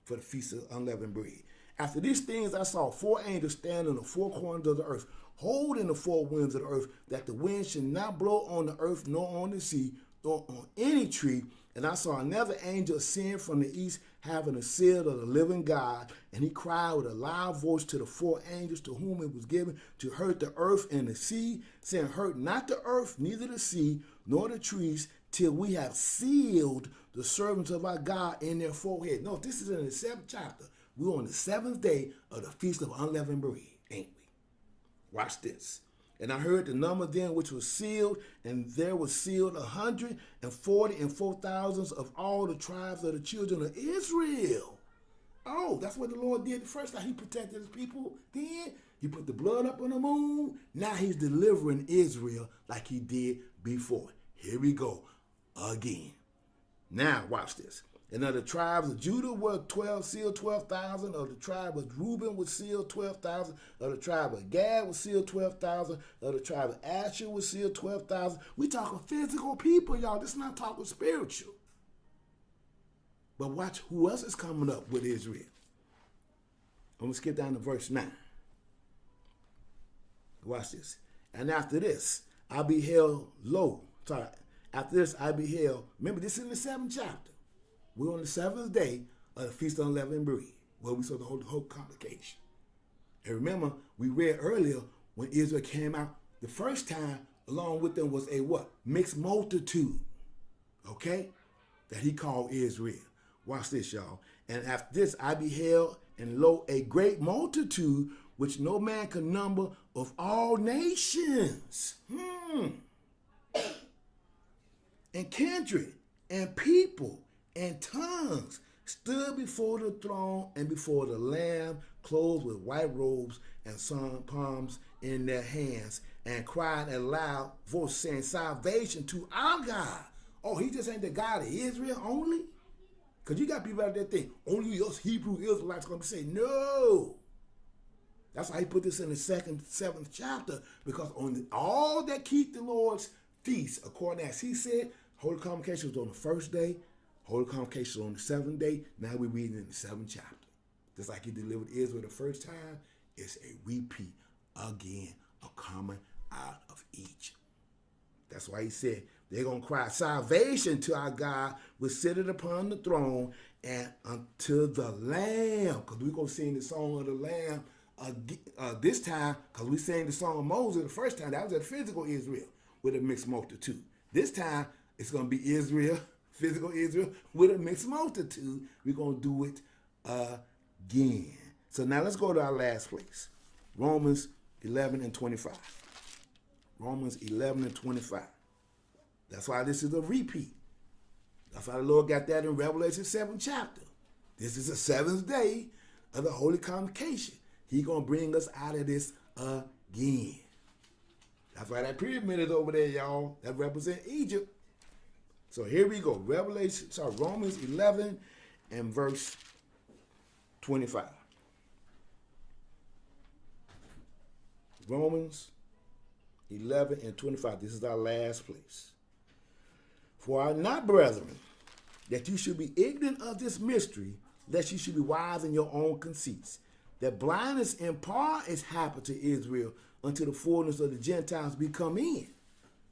for the feast of unleavened bread. After these things, I saw 4 angels stand in the 4 corners of the earth, holding the 4 winds of the earth, that the wind should not blow on the earth, nor on the sea, nor on any tree. And I saw another angel ascend from the east, having a seal of the living God. And he cried with a loud voice to the 4 angels to whom it was given to hurt the earth and the sea, saying, hurt not the earth, neither the sea, nor the trees, till we have sealed the servants of our God in their forehead. No, this is in the 7th chapter. We're on the 7th day of the Feast of Unleavened Bread, ain't we? Watch this. And I heard the number then which was sealed, and there was sealed 144,000 of all the tribes of the children of Israel. Oh, that's what the Lord did the first time. He protected his people then. He put the blood up on the moon. Now he's delivering Israel like he did before. Here we go again. Now watch this. And of the tribes of Judah were sealed 12,000. Of the tribe of Reuben was sealed 12,000. Of the tribe of Gad was sealed 12,000. Of the tribe of Asher was sealed 12,000. We talking physical people, y'all. This is not talking spiritual. But watch who else is coming up with Israel. I'm going to skip down to verse 9. Watch this. And after this, I beheld, after this I beheld, remember this is in the 7th chapter. We're on the 7th day of the Feast of Unleavened Bread, where we saw the whole convocation. And remember, we read earlier when Israel came out the first time, along with them was a what? Mixed multitude, okay? That he called Israel. Watch this, y'all. And after this I beheld, and lo, a great multitude, which no man could number, of all nations, and kindred, and people, and tongues, stood before the throne and before the Lamb, clothed with white robes and sun palms in their hands, and cried in a loud voice, saying, salvation to our God. Oh, he just ain't the God of Israel only? Because you got people out there think, only us Hebrew Israelites going to say, no. That's why he put this in the 7th chapter, because on all that keep the Lord's feast, according as he said, Holy Convocation was on the 1st day, Holy Convocation was on the 7th day. Now we're reading in the 7th chapter. Just like he delivered Israel the first time, it's a repeat again of coming out of Egypt. That's why he said They're going to cry salvation to our God which sitteth upon the throne and unto the Lamb. Because we're going to sing the song of the Lamb this time, because we sang the song of Moses the first time. That was at physical Israel with a mixed multitude. This time, it's going to be Israel, physical Israel, with a mixed multitude. We're going to do it again. So now let's go to our last place. Romans 11 and 25. Romans 11 and 25. That's why this is a repeat. That's why the Lord got that in Revelation 7th chapter. This is the seventh day of the Holy Convocation. He's going to bring us out of this again. That's why that pyramid is over there, y'all. That represents Egypt. So here we go. Romans 11 and verse 25. Romans 11 and 25. This is our last place. For I not, brethren, that you should be ignorant of this mystery, lest you should be wise in your own conceits, that blindness in part is happened to Israel until the fullness of the Gentiles be come in.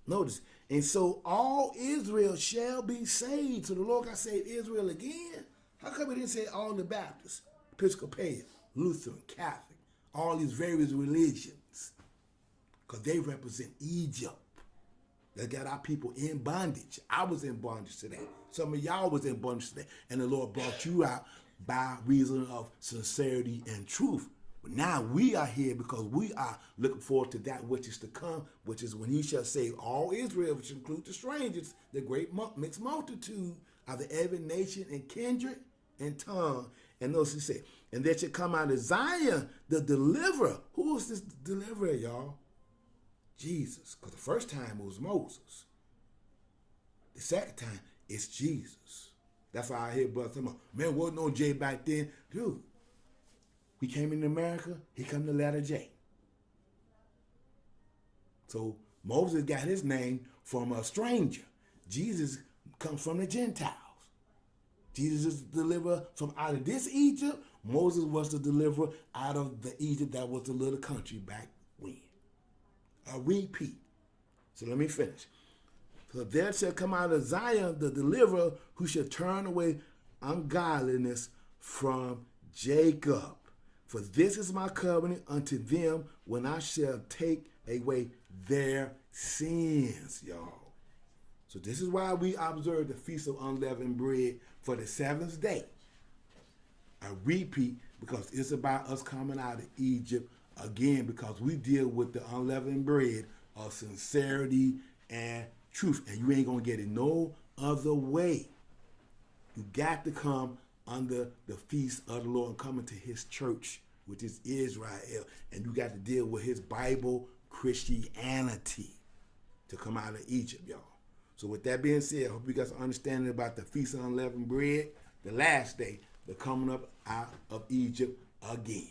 Notice, and so all Israel shall be saved. So the Lord got saved Israel again. How come he didn't say all the Baptists, Episcopalian, Lutheran, Catholic, all these various religions? Because they represent Egypt. They got our people in bondage. I was in bondage today. Some of y'all was in bondage today. And the Lord brought you out by reason of sincerity and truth. But now we are here because we are looking forward to that which is to come, which is when he shall save all Israel, which includes the strangers, the great mixed multitude of the every nation and kindred and tongue. And notice he said, and there should come out of Zion the deliverer. Who is this deliverer, y'all? Jesus. Because the first time it was Moses. The second time it's Jesus. That's why I hear brothers talking about, man, wasn't no J back then. Dude, we came into America, he come to letter J. So Moses got his name from a stranger. Jesus comes from the Gentiles. Jesus is the deliverer from out of this Egypt. Moses was the deliverer out of the Egypt that was the little country back when. A repeat. So let me finish. So there shall come out of Zion the deliverer who shall turn away ungodliness from Jacob. For this is my covenant unto them when I shall take away their sins, y'all. So this is why we observe the Feast of Unleavened Bread for the seventh day. A repeat, because it's about us coming out of Egypt again, because we deal with the unleavened bread of sincerity and truth. And you ain't going to get it no other way. You got to come under the feast of the Lord and come into his church, which is Israel. And you got to deal with his Bible Christianity to come out of Egypt, y'all. So with that being said, I hope you got some understanding about the Feast of Unleavened Bread, the last day, the coming up out of Egypt again.